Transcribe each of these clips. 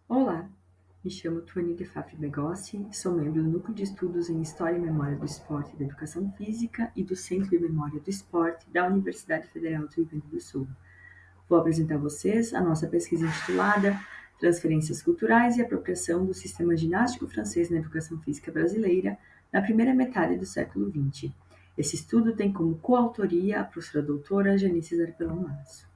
Olá, me chamo Tuane de Fafri Begossi, sou membro do Núcleo de Estudos em História e Memória do Esporte e da Educação Física e do Centro de Memória do Esporte da Universidade Federal do Rio Grande do Sul. Vou apresentar a vocês a nossa pesquisa intitulada Transferências Culturais e Apropriação do Sistema Ginástico Francês na Educação Física Brasileira na primeira metade do século XX. Esse estudo tem como coautoria a professora doutora Janice Zarpelon Manso.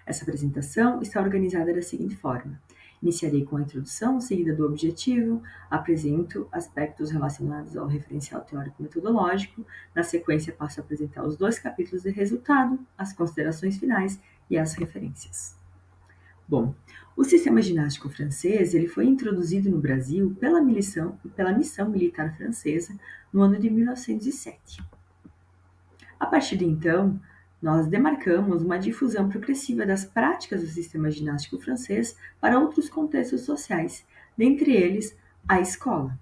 Essa apresentação está organizada da seguinte forma: iniciarei com a introdução, seguida do objetivo, apresento aspectos relacionados ao referencial teórico-metodológico, na sequência passo a apresentar os 2 capítulos de resultado, as considerações finais e as referências. Bom, o sistema ginástico francês ele foi introduzido no Brasil pela missão militar francesa no ano de 1907. A partir de então, nós demarcamos uma difusão progressiva das práticas do sistema ginástico francês para outros contextos sociais, dentre eles a escola.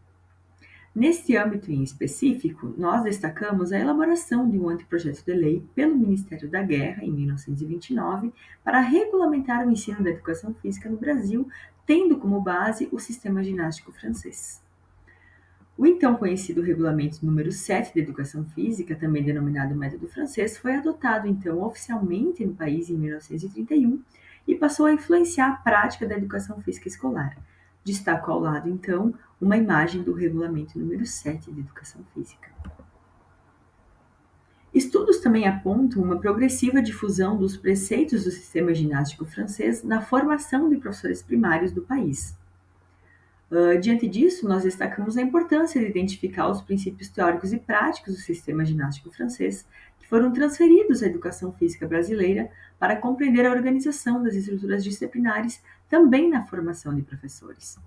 Neste âmbito em específico, nós destacamos a elaboração de um anteprojeto de lei pelo Ministério da Guerra, em 1929, para regulamentar o ensino da educação física no Brasil, tendo como base o sistema ginástico francês. O então conhecido Regulamento número 7 de Educação Física, também denominado Método Francês, foi adotado então oficialmente no país em 1931 e passou a influenciar a prática da educação física escolar. Destaco ao lado, então, uma imagem do Regulamento número 7 de Educação Física. Estudos também apontam uma progressiva difusão dos preceitos do sistema ginástico francês na formação de professores primários do país. Diante disso, nós destacamos a importância de identificar os princípios teóricos e práticos do sistema ginástico francês, que foram transferidos à educação física brasileira para compreender a organização das estruturas disciplinares também na formação de professores.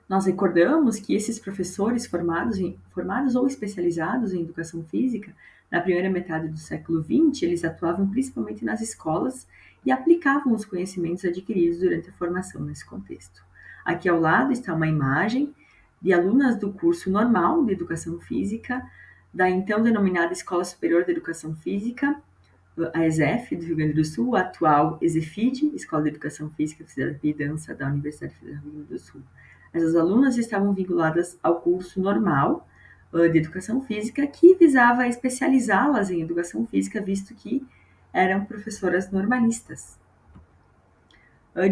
Nós recordamos que esses professores formados ou especializados em educação física, na primeira metade do século XX, eles atuavam principalmente nas escolas e aplicavam os conhecimentos adquiridos durante a formação nesse contexto. Aqui ao lado está uma imagem de alunas do curso normal de Educação Física, da então denominada Escola Superior de Educação Física, a ESEF, do Rio Grande do Sul, a atual ESEFID, Escola de Educação Física, Fisioterapia e Dança da Universidade Federal do Rio Grande do Sul. Essas alunas estavam vinculadas ao curso normal de Educação Física, que visava especializá-las em Educação Física, visto que eram professoras normalistas.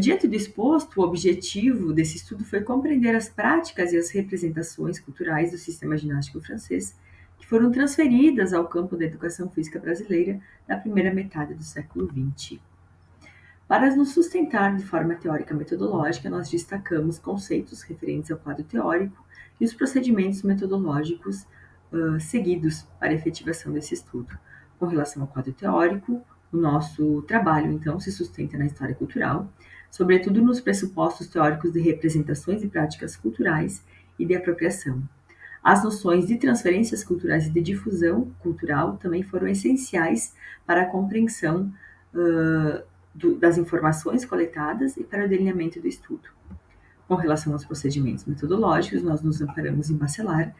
Diante do exposto, o objetivo desse estudo foi compreender as práticas e as representações culturais do sistema ginástico francês, que foram transferidas ao campo da educação física brasileira na primeira metade do século XX. Para nos sustentar de forma teórica metodológica, nós destacamos conceitos referentes ao quadro teórico e os procedimentos metodológicos seguidos para a efetivação desse estudo. Com relação ao quadro teórico, o nosso trabalho, então, se sustenta na história cultural, sobretudo nos pressupostos teóricos de representações e práticas culturais e de apropriação. As noções de transferências culturais e de difusão cultural também foram essenciais para a compreensão das informações coletadas e para o delineamento do estudo. Com relação aos procedimentos metodológicos, nós nos amparamos em Bacelar,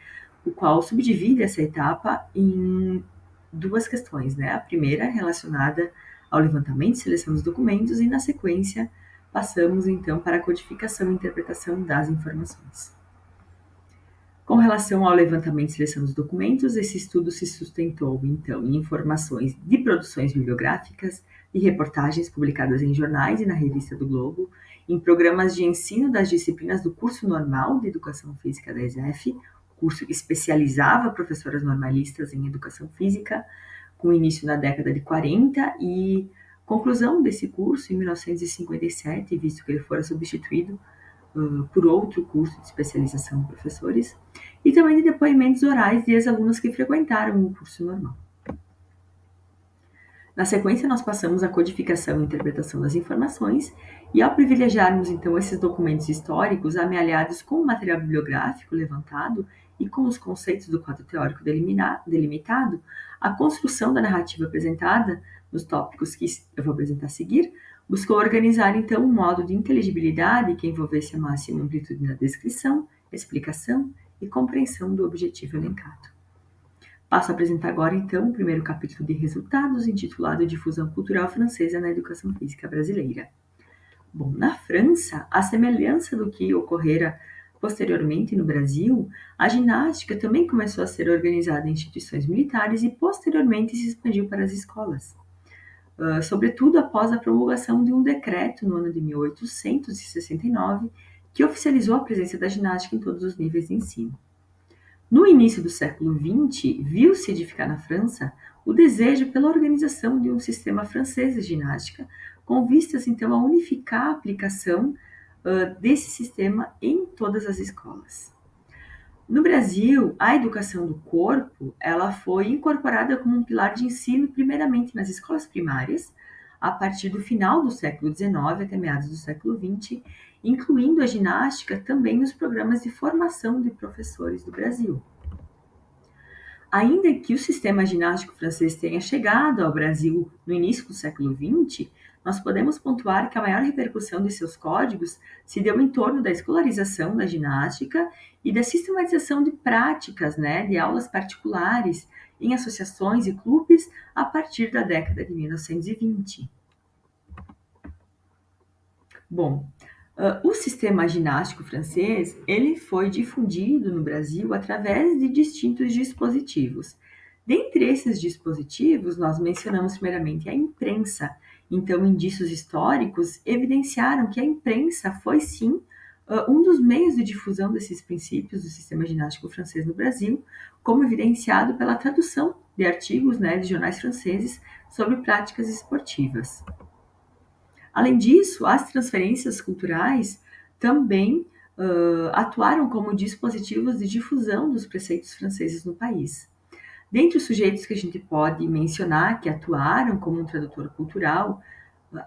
o qual subdivide essa etapa em 2 questões, né? A primeira relacionada ao levantamento e seleção dos documentos e, na sequência, passamos então para a codificação e interpretação das informações. Com relação ao levantamento e seleção dos documentos, esse estudo se sustentou, então, em informações de produções bibliográficas e reportagens publicadas em jornais e na Revista do Globo, em programas de ensino das disciplinas do curso normal de Educação Física da ESEF, curso que especializava professoras normalistas em Educação Física, com início na década de 40 e conclusão desse curso em 1957, visto que ele fora substituído por outro curso de especialização de professores, e também de depoimentos orais de ex-alunos que frequentaram o curso normal. Na sequência, nós passamos à codificação e interpretação das informações, e ao privilegiarmos, então, esses documentos históricos amealhados com o material bibliográfico levantado e com os conceitos do quadro teórico delimitado, a construção da narrativa apresentada, nos tópicos que eu vou apresentar a seguir, buscou organizar, então, um modo de inteligibilidade que envolvesse a máxima amplitude na descrição, explicação e compreensão do objetivo elencado. Passo a apresentar agora, então, o primeiro capítulo de resultados, intitulado Difusão Cultural Francesa na Educação Física Brasileira. Bom, na França, à semelhança do que ocorrera posteriormente no Brasil, a ginástica também começou a ser organizada em instituições militares e posteriormente se expandiu para as escolas. Sobretudo após a promulgação de um decreto no ano de 1869, que oficializou a presença da ginástica em todos os níveis de ensino. No início do século XX, viu-se edificar na França o desejo pela organização de um sistema francês de ginástica, com vistas então a unificar a aplicação desse sistema em todas as escolas. No Brasil, a educação do corpo, ela foi incorporada como um pilar de ensino primeiramente nas escolas primárias, a partir do final do século XIX até meados do século XX, incluindo a ginástica também nos programas de formação de professores do Brasil. Ainda que o sistema ginástico francês tenha chegado ao Brasil no início do século XX, nós podemos pontuar que a maior repercussão de seus códigos se deu em torno da escolarização da ginástica e da sistematização de práticas, de aulas particulares em associações e clubes a partir da década de 1920. Bom, o sistema ginástico francês, ele foi difundido no Brasil através de distintos dispositivos. Dentre esses dispositivos, nós mencionamos primeiramente a imprensa. Então, indícios históricos evidenciaram que a imprensa foi, sim, um dos meios de difusão desses princípios do sistema ginástico francês no Brasil, como evidenciado pela tradução de artigos, de jornais franceses sobre práticas esportivas. Além disso, as transferências culturais também atuaram como dispositivos de difusão dos preceitos franceses no país. Dentre os sujeitos que a gente pode mencionar que atuaram como um tradutor cultural,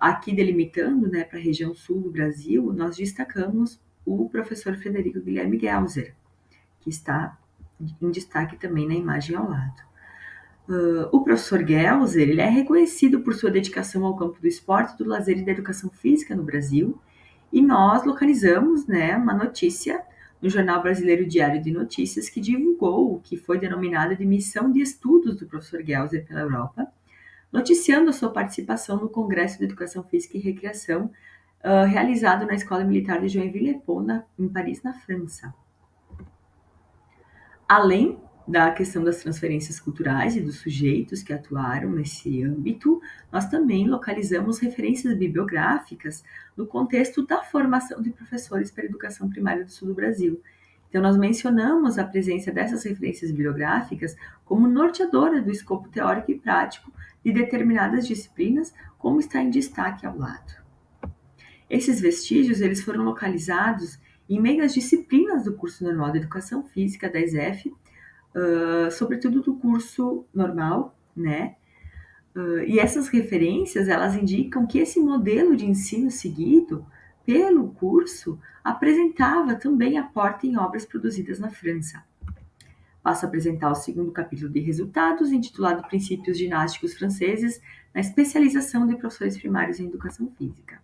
aqui delimitando para a região sul do Brasil, nós destacamos o professor Frederico Guilherme Gelser, que está em destaque também na imagem ao lado. O professor Gelser, ele é reconhecido por sua dedicação ao campo do esporte, do lazer e da educação física no Brasil, e nós localizamos uma notícia no Jornal Brasileiro Diário de Notícias que divulgou o que foi denominado de missão de estudos do professor Gelser pela Europa, noticiando a sua participação no Congresso de Educação Física e Recreação, realizado na Escola Militar de Joinville-le-Pont, em Paris, na França. Além da questão das transferências culturais e dos sujeitos que atuaram nesse âmbito, nós também localizamos referências bibliográficas no contexto da formação de professores para a educação primária do sul do Brasil. Então, nós mencionamos a presença dessas referências bibliográficas como norteadora do escopo teórico e prático de determinadas disciplinas, como está em destaque ao lado. Esses vestígios eles foram localizados em meio às disciplinas do curso normal de Educação Física da ESEF, sobretudo do curso normal, e essas referências, elas indicam que esse modelo de ensino seguido pelo curso apresentava também aporte em obras produzidas na França. Passo a apresentar o segundo capítulo de resultados, intitulado Princípios Ginásticos Franceses na especialização de professores primários em Educação Física.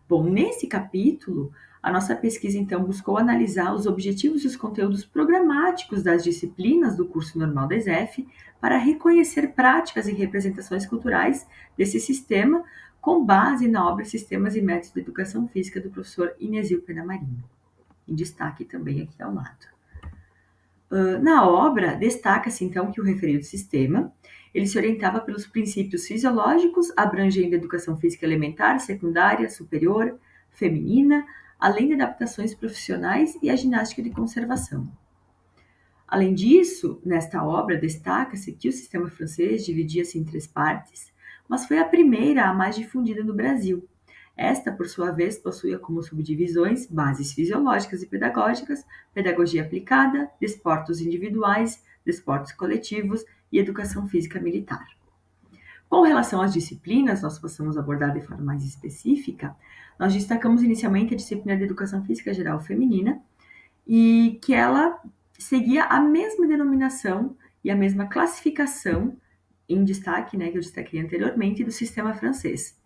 Bom, nesse capítulo, a nossa pesquisa, então, buscou analisar os objetivos e os conteúdos programáticos das disciplinas do curso normal da ESEF para reconhecer práticas e representações culturais desse sistema com base na obra Sistemas e Métodos de Educação Física do professor Inesio Pena Marinho. Em destaque também aqui ao lado. Na obra, destaca-se, então, que o referido sistema ele se orientava pelos princípios fisiológicos, abrangendo a educação física elementar, secundária, superior, feminina, além de adaptações profissionais e a ginástica de conservação. Além disso, nesta obra destaca-se que o sistema francês dividia-se em 3 partes, mas foi a primeira a mais difundida no Brasil. Esta, por sua vez, possuía como subdivisões bases fisiológicas e pedagógicas, pedagogia aplicada, desportos individuais, desportos coletivos e educação física militar. Com relação às disciplinas, nós passamos a abordar de forma mais específica, nós destacamos inicialmente a disciplina de Educação Física Geral Feminina, e que ela seguia a mesma denominação e a mesma classificação em destaque, que eu destaquei anteriormente, do sistema francês.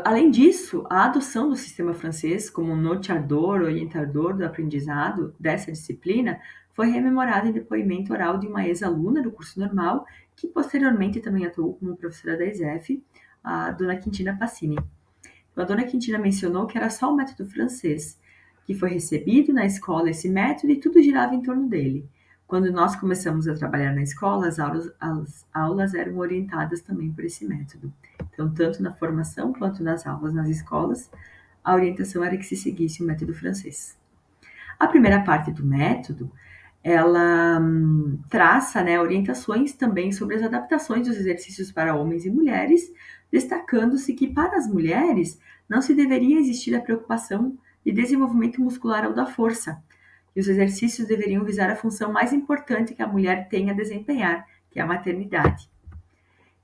Além disso, a adoção do sistema francês como norteador, orientador do aprendizado dessa disciplina foi rememorada em depoimento oral de uma ex-aluna do curso normal, que posteriormente também atuou como professora da ESEF, a dona Quintina Passini. A dona Quintina mencionou que era só o método francês, que foi recebido na escola esse método e tudo girava em torno dele. Quando nós começamos a trabalhar na escola, as aulas eram orientadas também por esse método. Então, tanto na formação quanto nas aulas nas escolas, a orientação era que se seguisse o método francês. A primeira parte do método, ela traça, né, orientações também sobre as adaptações dos exercícios para homens e mulheres, destacando-se que para as mulheres não se deveria existir a preocupação de desenvolvimento muscular ou da força, e os exercícios deveriam visar a função mais importante que a mulher tem a desempenhar, que é a maternidade.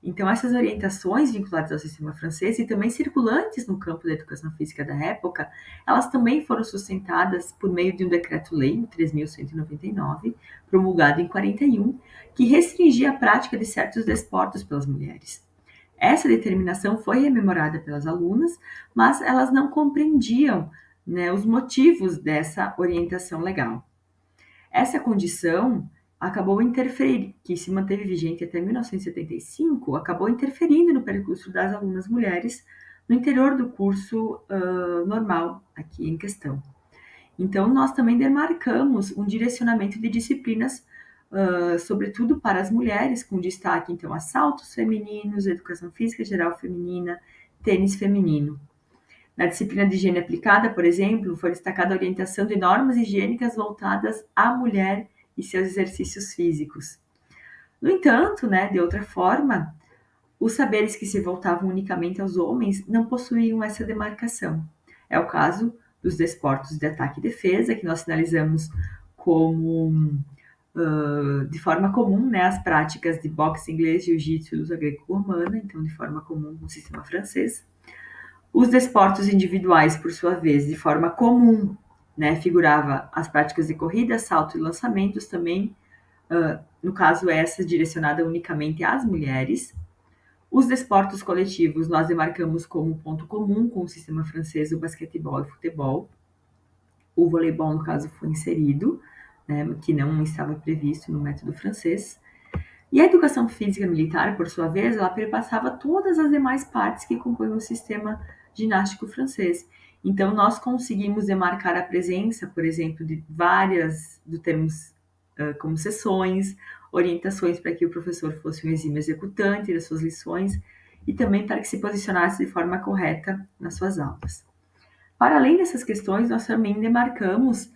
Então, essas orientações vinculadas ao sistema francês e também circulantes no campo da educação física da época, elas também foram sustentadas por meio de um decreto-lei, 3.199, promulgado em 41, que restringia a prática de certos desportos pelas mulheres. Essa determinação foi rememorada pelas alunas, mas elas não compreendiam, né, os motivos dessa orientação legal. Essa condição acabou interferindo, que se manteve vigente até 1975, acabou interferindo no percurso das alunas mulheres no interior do curso normal aqui em questão. Então, nós também demarcamos um direcionamento de disciplinas, sobretudo para as mulheres, com destaque, então, a saltos femininos, educação física geral feminina, tênis feminino. Na disciplina de higiene aplicada, por exemplo, foi destacada a orientação de normas higiênicas voltadas à mulher e seus exercícios físicos. No entanto, né, de outra forma, os saberes que se voltavam unicamente aos homens não possuíam essa demarcação. É o caso dos desportos de ataque e defesa, que nós sinalizamos como, de forma comum, né, as práticas de boxe inglês, jiu-jitsu e luta greco-romana, então de forma comum no sistema francês. Os desportos individuais, por sua vez, de forma comum, né, figurava as práticas de corrida, salto e lançamentos também, no caso essa direcionada unicamente às mulheres. Os desportos coletivos nós demarcamos como ponto comum com o sistema francês o basquetebol e o futebol. O voleibol, no caso, foi inserido, né, que não estava previsto no método francês. E a educação física militar, por sua vez, ela perpassava todas as demais partes que compõem o sistema ginástico francês. Então, nós conseguimos demarcar a presença, por exemplo, de várias, do termos como sessões, orientações para que o professor fosse um exímio executante das suas lições e também para que se posicionasse de forma correta nas suas aulas. Para além dessas questões, nós também demarcamos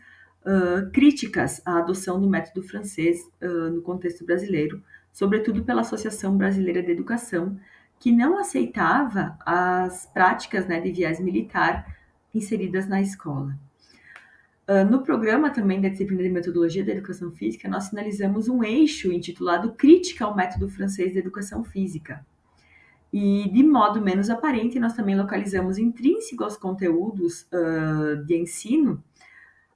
críticas à adoção do método francês no contexto brasileiro, sobretudo pela Associação Brasileira de Educação, que não aceitava as práticas, né, de viés militar inseridas na escola. No programa também da disciplina de Metodologia da Educação Física, nós sinalizamos um eixo intitulado Crítica ao Método Francês de Educação Física. E, de modo menos aparente, nós também localizamos intrínseco aos conteúdos de ensino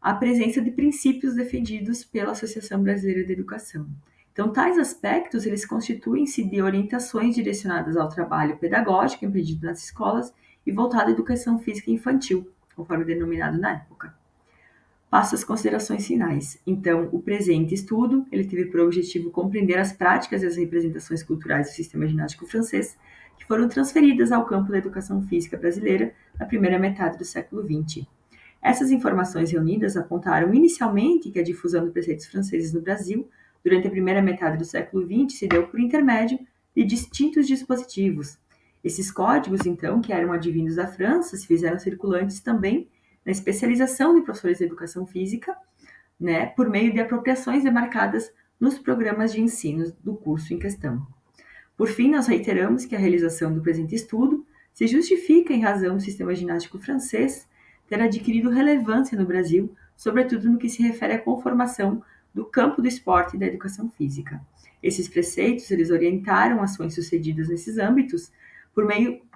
a presença de princípios defendidos pela Associação Brasileira de Educação. Então, tais aspectos, eles constituem-se de orientações direcionadas ao trabalho pedagógico empreendido nas escolas e voltado à educação física infantil, conforme denominado na época. Passo às considerações finais. Então, o presente estudo, ele teve por objetivo compreender as práticas e as representações culturais do sistema ginástico francês, que foram transferidas ao campo da educação física brasileira na primeira metade do século XX. Essas informações reunidas apontaram inicialmente que a difusão de preceitos franceses no Brasil, durante a primeira metade do século XX, se deu por intermédio de distintos dispositivos. Esses códigos, então, que eram advindos da França, se fizeram circulantes também na especialização de professores de educação física, né, por meio de apropriações demarcadas nos programas de ensino do curso em questão. Por fim, nós reiteramos que a realização do presente estudo se justifica em razão do sistema ginástico francês ter adquirido relevância no Brasil, sobretudo no que se refere à conformação do campo do esporte e da educação física. Esses preceitos, eles orientaram ações sucedidas nesses âmbitos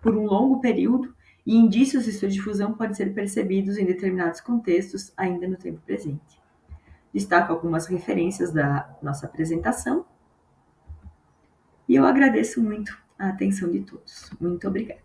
por um longo período e indícios de sua difusão podem ser percebidos em determinados contextos ainda no tempo presente. Destaco algumas referências da nossa apresentação e eu agradeço muito a atenção de todos. Muito obrigada.